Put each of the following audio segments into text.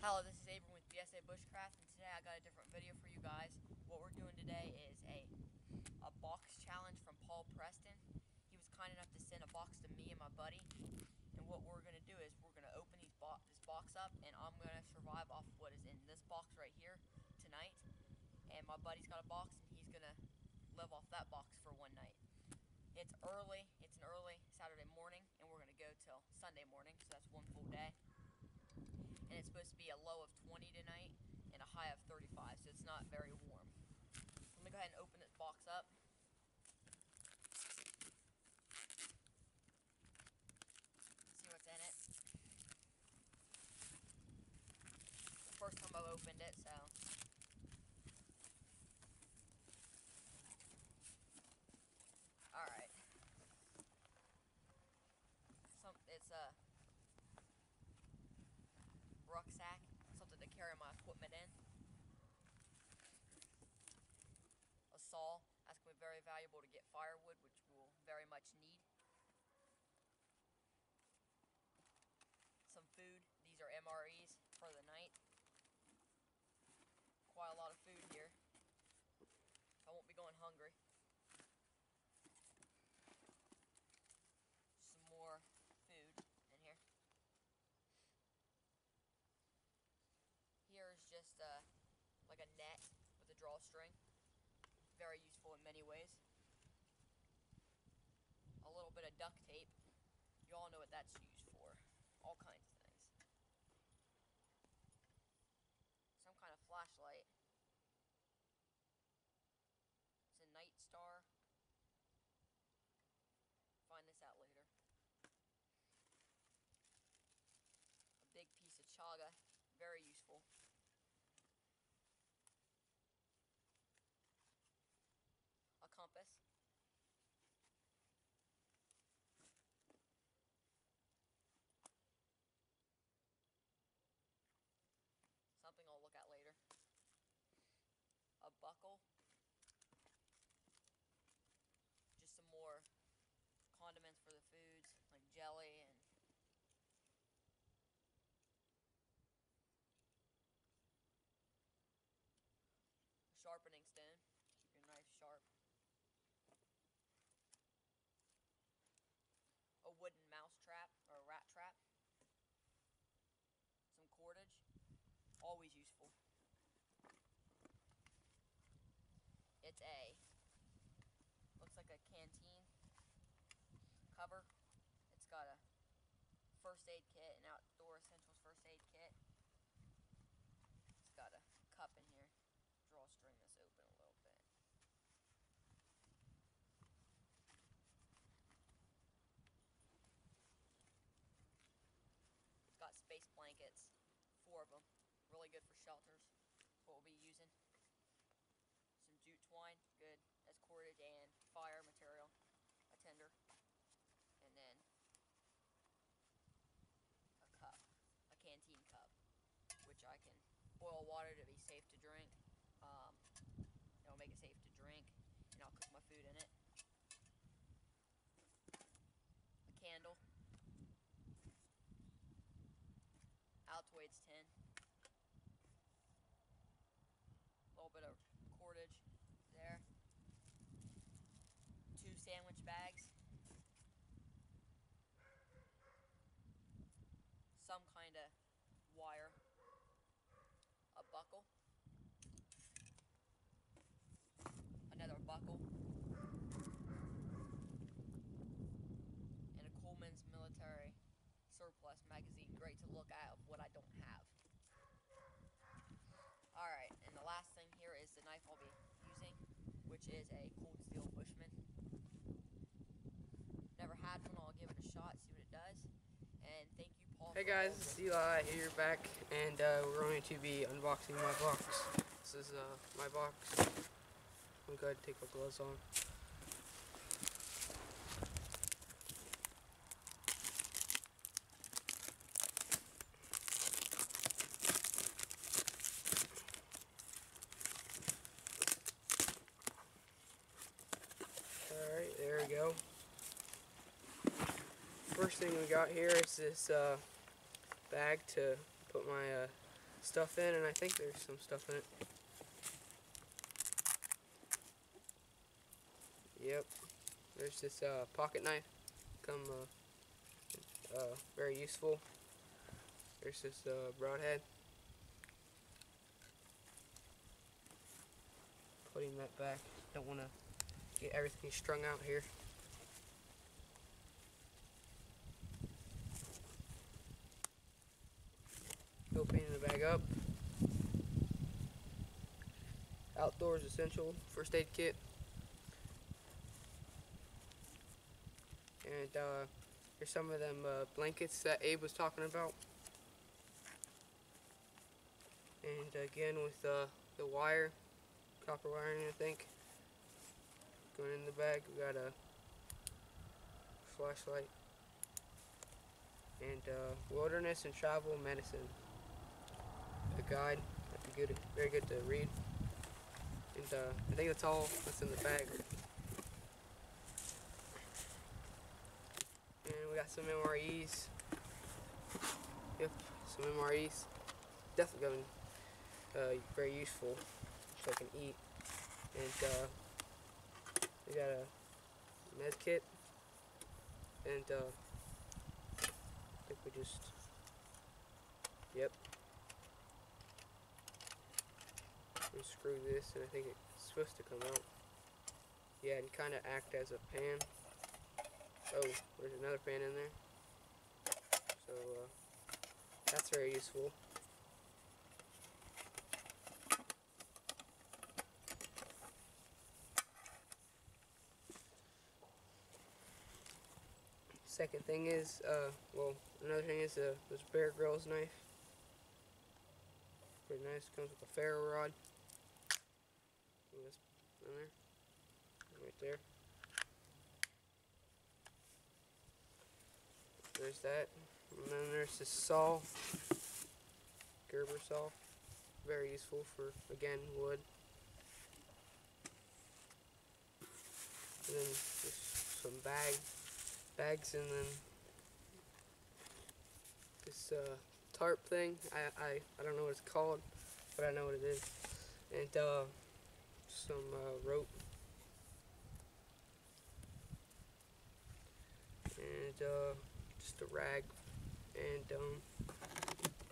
Hello, this is Abrahm with Bushcraft, and today I got a different video for you guys. What we're doing today is a box challenge from Prestin. He was kind enough to send a box to me and my buddy, and what we're going to do is we're going to open this box up, and I'm going to survive off what is in this box right here tonight. And my buddy's got a box, and he's going to live off that box for one night. It's an early Saturday morning, and we're going to go till Sunday morning, so that's one full day. And it's supposed to be a low of 20 tonight and a high of 35, so it's not very warm. Let me go ahead and open this box up. See what's in it. The first time I've opened it, so. Alright. It's a rucksack, something to carry my equipment in. A saw, that's going to be very valuable to get firewood, which we'll very much need. Some food, these are MREs for the night. Quite a lot of food here. I won't be going hungry. Some more food in here. Here is just like a net with a drawstring. Very useful in many ways. A little bit of duct tape. You all know what that's used for. All kinds of things. Some kind of flashlight. It's a night star. Find this out later. A big piece of chaga. Very useful. A compass. Something I'll look at later. A buckle. Just some more condiments for the foods, like jelly and a sharpening stone. Keep your knife sharp. A wooden mouse trap or a rat trap. Some cordage. Always useful. It's looks like a canteen cover. It's got a first aid kit, an outdoor essentials first aid kit. It's got a cup in here. Drawstring this open a little bit. It's got space blankets, 4 of them. Really good for shelters. What we'll be using. Some jute twine, good as cordage and fire material. A tinder. And then a cup, a canteen cup, which I can boil water to be safe to drink. It'll make it safe to drink, and I'll cook my food in it. A candle. Altoids tin. A little bit of cordage there. 2 sandwich bags. Some kind of wire. A buckle. Another buckle. And a Coleman's military surplus magazine. Great to look at of what I don't have. Alright, and the last thing here is the knife I'll be using, which is a cold steel Bushman. Never had one, I'll give it a shot, see what it does. And thank you, Paul. Hey guys, it's Eli here back, and we're going to be unboxing my box. This is my box. I'm going to take my gloves on. Alright, there we go. First thing we got here is this bag to put my stuff in, and I think there's some stuff in it. Yep, there's this pocket knife, very useful. There's this broadhead. Putting that back, don't want to get everything strung out here. Opening the bag up. Outdoors essential first aid kit. And here's some of them blankets that Abe was talking about. And again with the wire, copper wiring, I think. Going in the bag, we got a flashlight. And wilderness and travel medicine. A guide, that'd be good, very good to read. And I think that's all that's in the bag. And we got some MREs. Yep, some MREs. Definitely going very useful, so I can eat. And we got a med kit. And I think we just, yep. Unscrew this, and I think it's supposed to come out. Yeah, and kind of act as a pan. Oh, there's another pan in there. So that's very useful. Second thing is, well, another thing is this Bear Grylls knife. Pretty nice. Comes with a ferro rod. This in there, right there. There's that, and then there's this saw, Gerber saw, very useful for, again, wood. And then there's some bags, and then this tarp thing. I don't know what it's called, but I know what it is. And some rope, and just a rag, and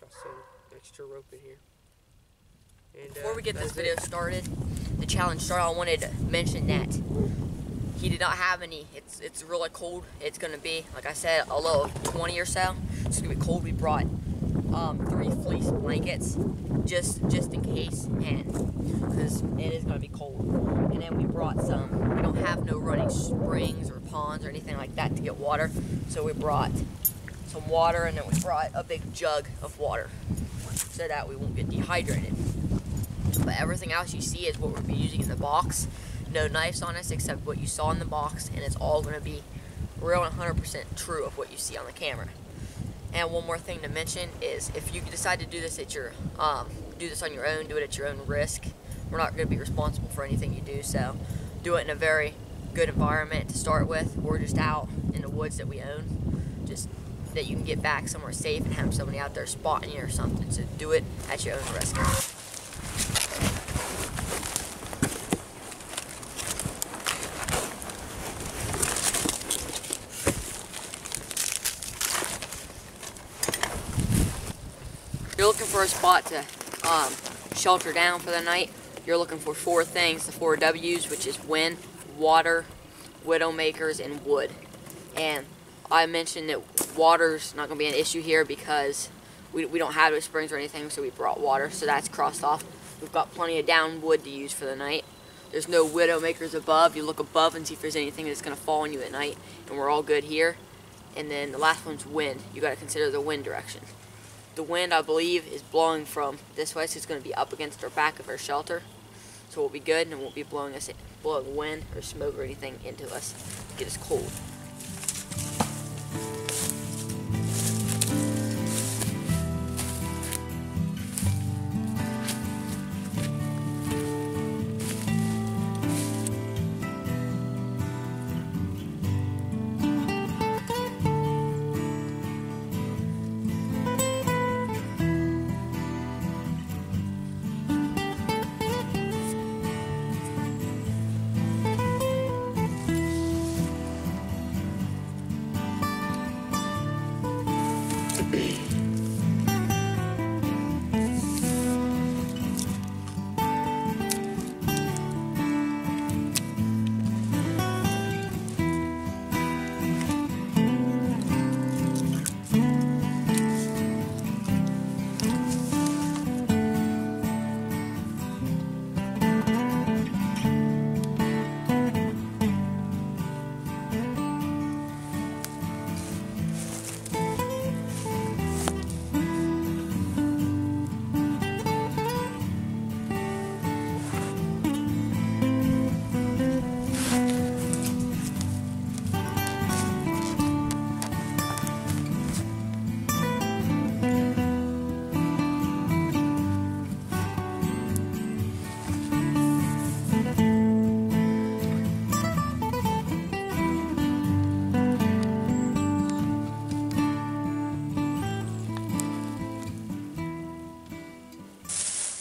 got some extra rope in here. And before we get this video started, the challenge started, I wanted to mention that he did not have any. It's really cold. It's gonna be, like I said, a low of 20 or so. It's gonna be cold. We brought 3 fleece blankets just in case, and because it is gonna be cold. And then we brought some. We don't have no running springs or ponds or anything like that to get water, so we brought some water, and then we brought a big jug of water so that we won't get dehydrated. But everything else you see is what we'll be using in the box. No knives on us except what you saw in the box, and it's all going to be real and 100% true of what you see on the camera. And one more thing to mention is, if you decide to do this at your do this on your own, do it at your own risk. We're not going to be responsible for anything you do, so do it in a very good environment to start with, or just out in the woods that we own, just that you can get back somewhere safe and have somebody out there spotting you or something. So do it at your own risk. You're looking for a spot to shelter down for the night. You're looking for 4 things, the 4 W's, which is wind, water, widowmakers, and wood. And I mentioned that water's not going to be an issue here because we don't have no springs or anything, so we brought water, so that's crossed off. We've got plenty of down wood to use for the night. There's no widowmakers above. You look above and see if there's anything that's going to fall on you at night, and we're all good here. And then the last one's wind. You got to consider the wind direction. The wind, I believe, is blowing from this way, so it's going to be up against our back of our shelter. So we'll be good, and it won't be blowing wind or smoke or anything into us to get us cold.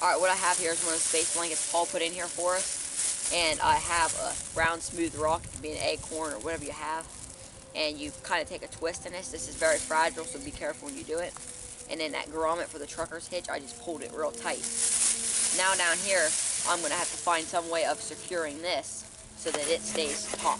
Alright, what I have here is one of the space blankets Paul put in here for us. And I have a round smooth rock, it could be an acorn or whatever you have. And you kind of take a twist in this. This is very fragile, so be careful when you do it. And then that grommet for the trucker's hitch, I just pulled it real tight. Now down here, I'm going to have to find some way of securing this so that it stays taut.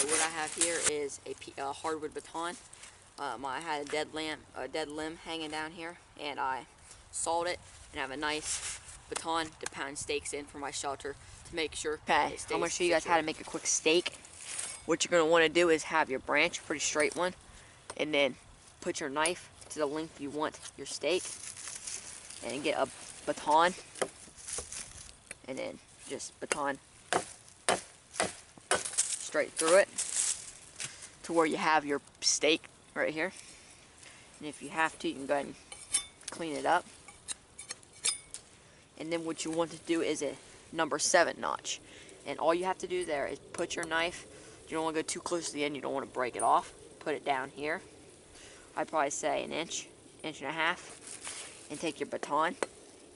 What I have here is a hardwood baton. I had a dead limb hanging down here, and I sawed it and have a nice baton to pound stakes in for my shelter to make sure. Okay, I'm going to show you guys how to make a quick stake. What you're going to want to do is have your branch, a pretty straight one, and then put your knife to the length you want your stake, and get a baton, and then just baton straight through it to where you have your stake right here. And if you have to, you can go ahead and clean it up. And then what you want to do is a number 7 notch. And all you have to do there is put your knife, you don't want to go too close to the end, you don't want to break it off. Put it down here. I'd probably say an inch, inch and a half. And take your baton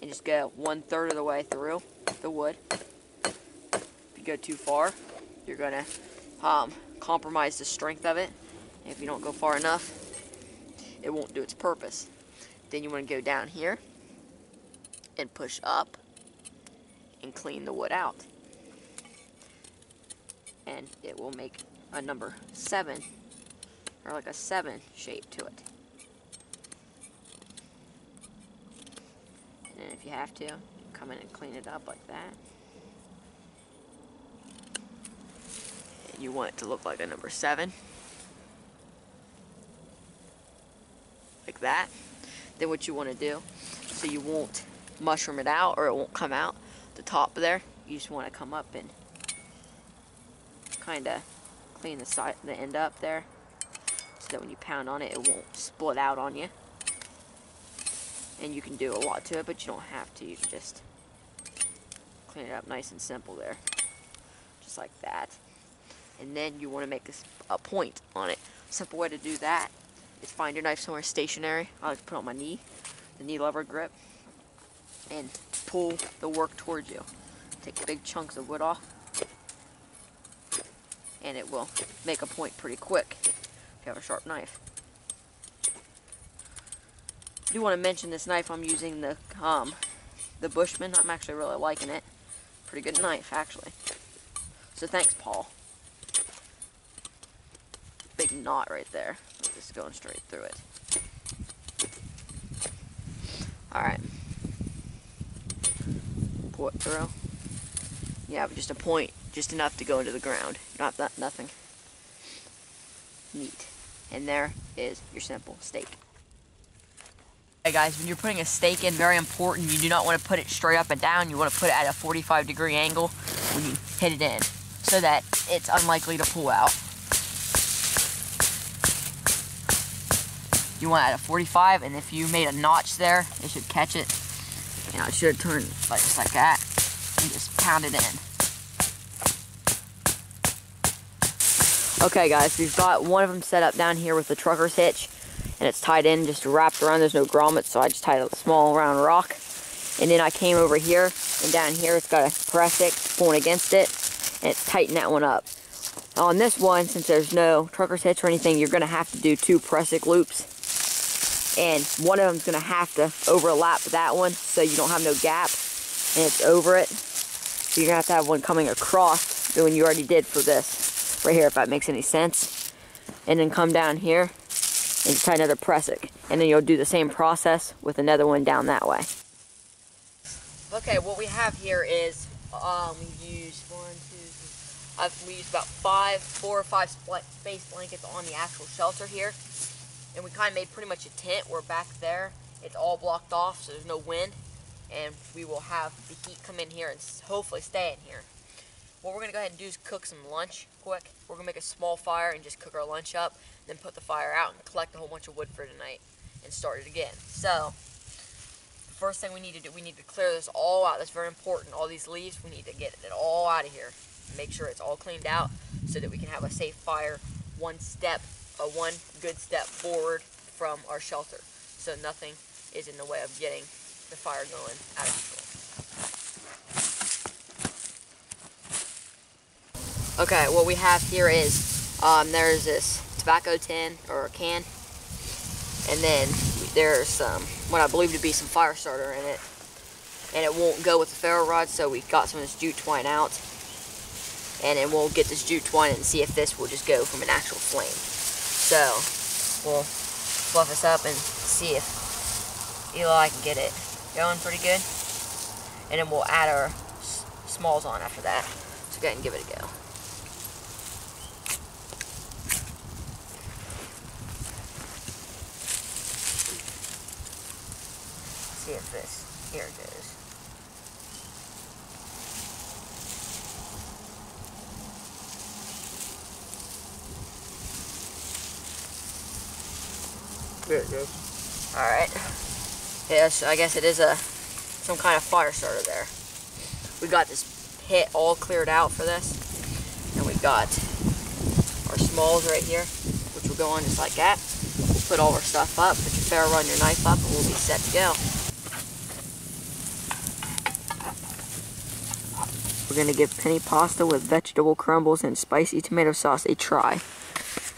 and just go 1/3 of the way through the wood. If you go too far, you're going to compromise the strength of it. And if you don't go far enough, it won't do its purpose. Then you want to go down here and push up and clean the wood out. And it will make a number 7, or like a 7 shape to it. And then if you have to, come in and clean it up like that. You want it to look like a number 7. Like that. Then what you want to do, so you won't mushroom it out or it won't come out, the top there, you just want to come up and kind of clean the end up there, so that when you pound on it, it won't split out on you. And you can do a lot to it, but you don't have to. You can just clean it up nice and simple there. Just like that. And then you want to make a point on it. Simple way to do that is find your knife somewhere stationary. I like to put it on my knee, the knee lever grip, and pull the work towards you. Take big chunks of wood off, and it will make a point pretty quick if you have a sharp knife. I do want to mention this knife I'm using, the Bushman. I'm actually really liking it. Pretty good knife, actually. So thanks, Paul. Big knot right there. Just going straight through it. Alright. Pull it through. You have just a point, just enough to go into the ground. Not that, nothing. Neat. And there is your simple stake. Hey guys, when you're putting a stake in, very important, you do not want to put it straight up and down. You want to put it at a 45-degree angle when you hit it in, so that it's unlikely to pull out. You want it at a 45, and if you made a notch there, it should catch it. You know, it should turn like just like that, and just pound it in. Okay guys, we've got one of them set up down here with the trucker's hitch, and it's tied in, just wrapped around. There's no grommet, so I just tied a small round rock. And then I came over here, and down here it's got a Prestin pulling against it, and it's tightened that one up. On this one, since there's no trucker's hitch or anything, you're going to have to do 2 Prestin loops. And one of them's going to have to overlap that one, so you don't have no gap, and it's over it. So you're going to have one coming across the one you already did for this, right here, if that makes any sense. And then come down here, and just tie another Prestin. And then you'll do the same process with another one down that way. Okay, what we have here is, we use we use about 4 or 5 space blankets on the actual shelter here. And we kind of made pretty much a tent. We're back there. It's all blocked off, so there's no wind. And we will have the heat come in here and hopefully stay in here. what we're going to go ahead and do is cook some lunch quick. We're going to make a small fire and just cook our lunch up, then put the fire out and collect a whole bunch of wood for tonight and start it again. So, the first thing we need to do, we need to clear this all out. That's very important. All these leaves, we need to get it all out of here. Make sure it's all cleaned out so that we can have a safe fire one good step forward from our shelter. So nothing is in the way of getting the fire going out of control. Okay, what we have here is there's this tobacco tin or a can, and then there's some what I believe to be some fire starter in it, and it won't go with the ferro rod, so we got some of this jute twine out, and then we'll get this jute twine and see if this will just go from an actual flame. So we'll fluff this up and see if Eli can get it going pretty good, and then we'll add our smalls on after that. So go ahead and give it a go. See if this here goes. There it goes. Alright. Yes, I guess it is some kind of fire starter there. We got this pit all cleared out for this. And we've got our smalls right here, which will go on just like that. We'll put all our stuff up, put your ferro rod and your knife up, and we'll be set to go. We're going to give penny pasta with vegetable crumbles and spicy tomato sauce a try.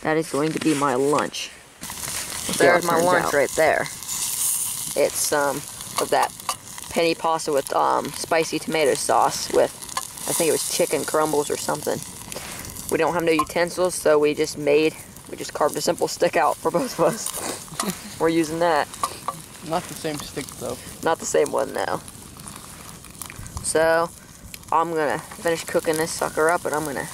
That is going to be my lunch. There's my lunch right there. It's some of that penny pasta with spicy tomato sauce with, I think it was chicken crumbles or something. We don't have no utensils, so we just carved a simple stick out for both of us. We're using that. Not the same stick though. Not the same one now. So I'm gonna finish cooking this sucker up, and I'm gonna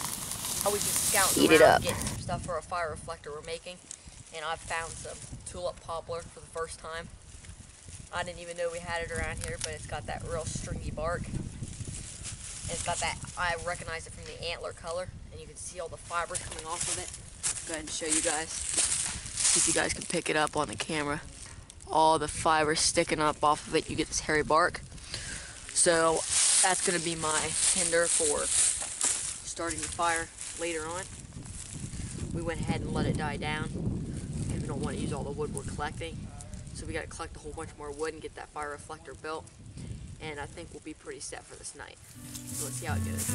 eat it up. Getting some stuff for a fire reflector we're making, and I've found some tulip poplar for the first time. I didn't even know we had it around here, but it's got that real stringy bark. And it's got that, I recognize it from the antler color, and you can see all the fibers coming off of it. Go ahead and show you guys. See if you guys can pick it up on the camera. All the fibers sticking up off of it, you get this hairy bark. So that's going to be my tinder for starting the fire later on. We went ahead and let it die down because we don't want to use all the wood we're collecting. So we got to collect a whole bunch more wood and get that fire reflector built. And I think we'll be pretty set for this night. So let's see how it goes.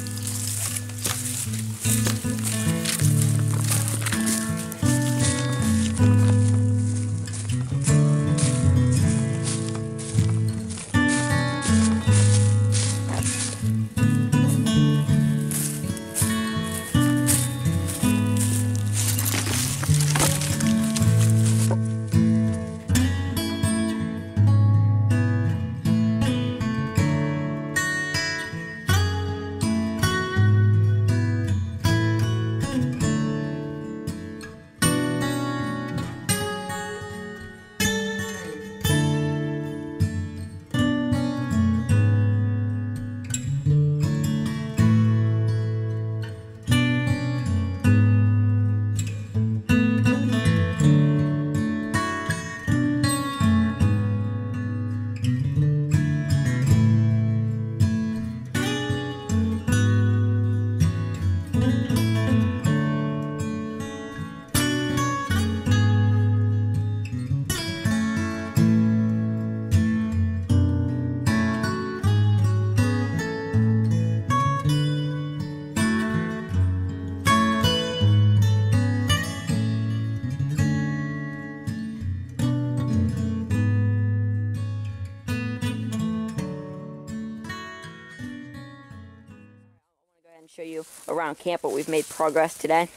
Show you around camp, but we've made progress today.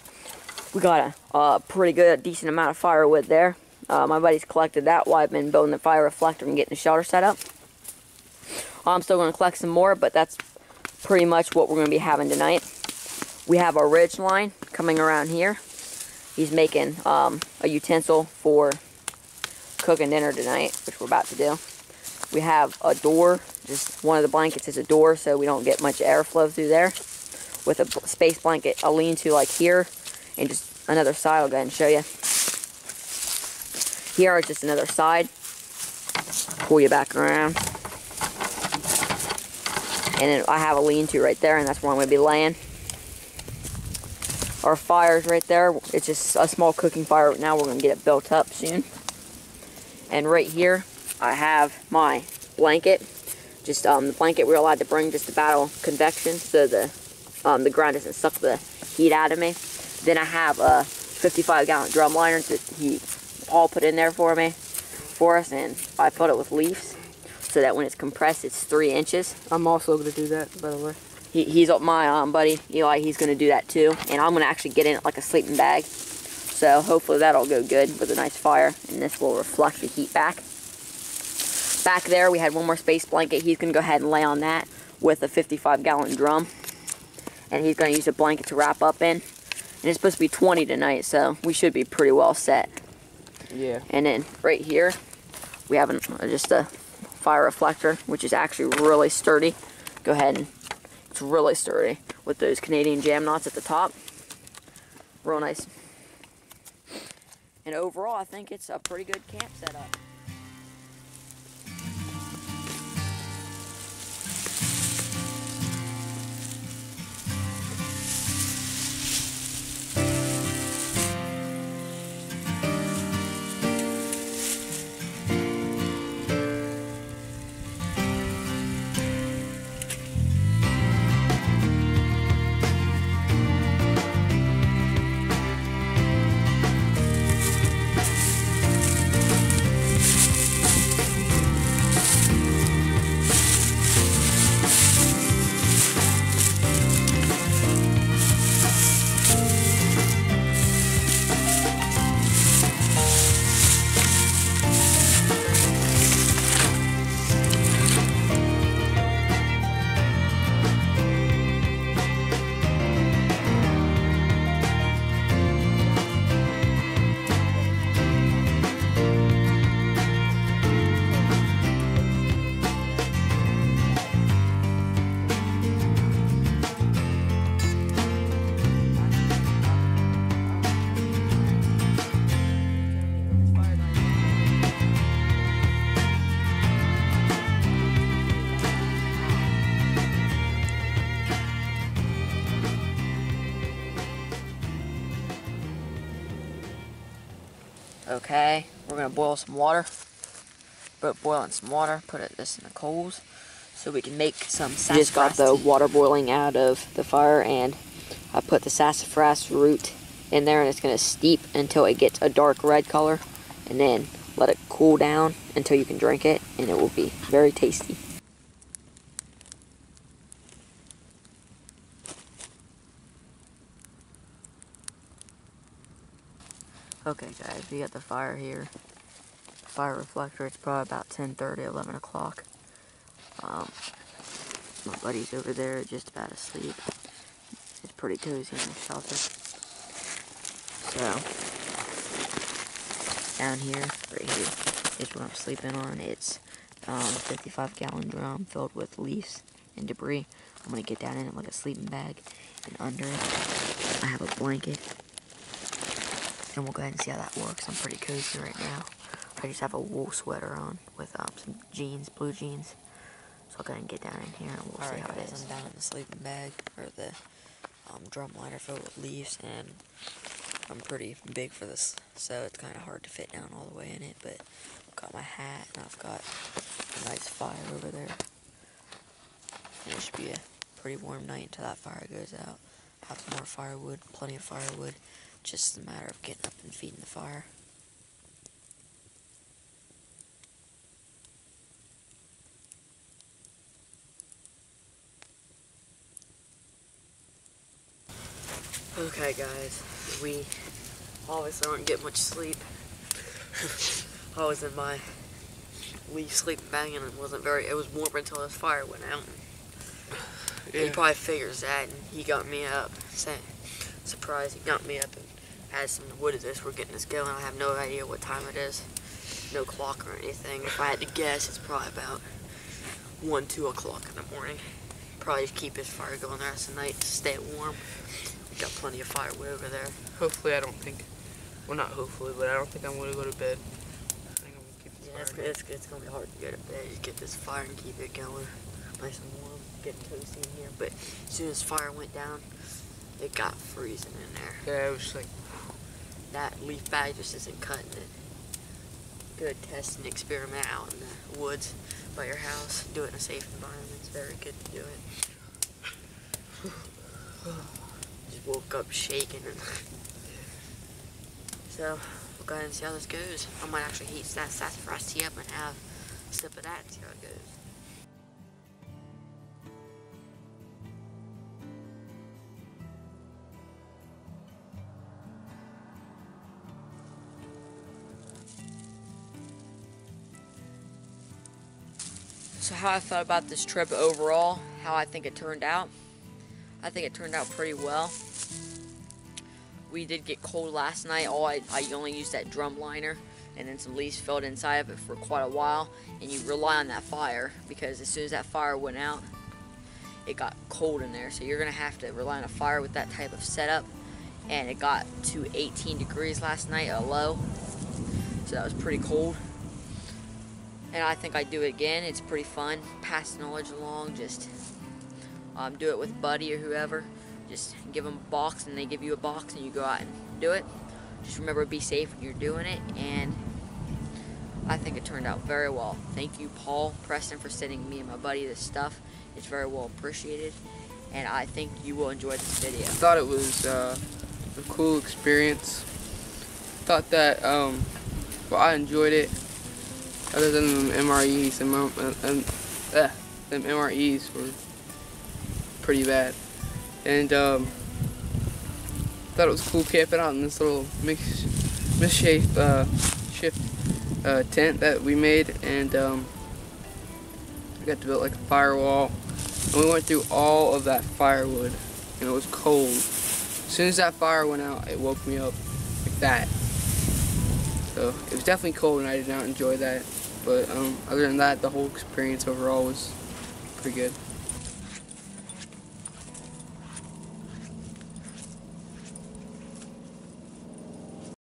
We got a pretty good, decent amount of firewood there. My buddy's collected that while I've been building the fire reflector and getting the shelter set up. I'm still going to collect some more, but that's pretty much what we're going to be having tonight. We have our ridge line coming around here. He's making a utensil for cooking dinner tonight, which we're about to do. We have a door, just one of the blankets is a door, so we don't get much airflow through there. with a space blanket, a lean-to like here, and just another side. I'll go ahead and show you. Here is just another side. Pull you back around. And then I have a lean-to right there, and that's where I'm going to be laying. Our fire's right there. It's just a small cooking fire right now. We're going to get it built up soon. And right here, I have my blanket. Just the blanket we're allowed to bring just to battle convection, so the ground doesn't suck the heat out of me. Then I have a 55-gallon drum liner that Paul put in there for us, and I filled it with leaves so that when it's compressed, it's 3 inches. I'm also going to do that, by the way. He's my buddy Eli. He's going to do that too, and I'm going to actually get in it like a sleeping bag. So hopefully that'll go good with a nice fire, and this will reflect the heat back. Back there, we had one more space blanket. He's going to go ahead and lay on that with a 55-gallon drum, and he's going to use a blanket to wrap up in. And it's supposed to be 20 tonight, so we should be pretty well set. Yeah. And then right here, we have just a fire reflector, which is actually really sturdy. Go ahead and it's really sturdy with those Canadian jam knots at the top. Real nice. And overall, I think it's a pretty good camp setup. Okay, we're gonna boil some water. Boiling some water, put this in the coals so we can make some sassafras. Just got the water boiling out of the fire, and I put the sassafras root in there, and it's gonna steep until it gets a dark red color, and then let it cool down until you can drink it, and it will be very tasty. Okay guys, we got the fire here. Fire reflector, it's probably about 10:30, 11 o'clock. My buddy's over there just about asleep. It's pretty cozy in the shelter. So, down here, right here, is what I'm sleeping on. It's a 55-gallon drum filled with leaves and debris. I'm going to get down in it like a sleeping bag, and under it, I have a blanket. And we'll go ahead and see how that works. I'm pretty cozy right now. I just have a wool sweater on with some jeans, blue jeans. So I'll go ahead and get down in here and we'll see how it is. I'm down in the sleeping bag, or the drum liner filled with leaves, and I'm pretty big for this, so it's kind of hard to fit down all the way in it, but I've got my hat, and I've got a nice fire over there. And it should be a pretty warm night until that fire goes out. Have some more firewood, plenty of firewood. Just a matter of getting up and feeding the fire. Okay guys, we obviously aren't getting much sleep. I was in my leaf sleeping bag, and it was warm until this fire went out. Yeah. He probably figures that, and he got me up. Surprise, he got me up and had some, what is this, we're getting this going. I have no idea what time it is. No clock or anything. If I had to guess, it's probably about 1, 2 o'clock in the morning. probably keep his fire going the rest of the night to stay warm. We got plenty of firewood over there. Hopefully, I don't think. Well, not hopefully, but I don't think I'm going to go to bed. I think I'm going to keep this fire going. It's going to be hard to go to bed. You get this fire and keep it going. Nice and warm. Getting toasty in here. But as soon as fire went down, it got freezing in there. Yeah, it was like... That leaf bag just isn't cutting it. Good test and experiment out in the woods by your house. Do it in a safe environment. It's very good to do it. Just woke up shaking. So, we'll go ahead and see how this goes. I might actually heat that sassafras tea up and have a sip of that and see how it goes. So how I felt about this trip overall, how I think it turned out. I think it turned out pretty well. We did get cold last night. I only used that drum liner and then some leaves filled inside of it for quite a while. And you rely on that fire because as soon as that fire went out, it got cold in there. So you're gonna have to rely on a fire with that type of setup. And it got to 18 degrees last night, a low. So that was pretty cold. And I think I'd do it again. It's pretty fun. Pass knowledge along. Just do it with a buddy or whoever. Just give them a box and they give you a box and you go out and do it. Just remember to be safe when you're doing it. And I think it turned out very well. Thank you, Paul Prestin, for sending me and my buddy this stuff. It's very well appreciated. And I think you will enjoy this video. I thought it was a cool experience. Thought that, well, I enjoyed it. Other than them MREs, them MREs were pretty bad. And thought it was cool camping out in this little misshaped tent that we made, and we got to build like a firewall. And we went through all of that firewood, and it was cold. As soon as that fire went out, it woke me up like that. So it was definitely cold, and I did not enjoy that. But other than that, the whole experience overall was pretty good.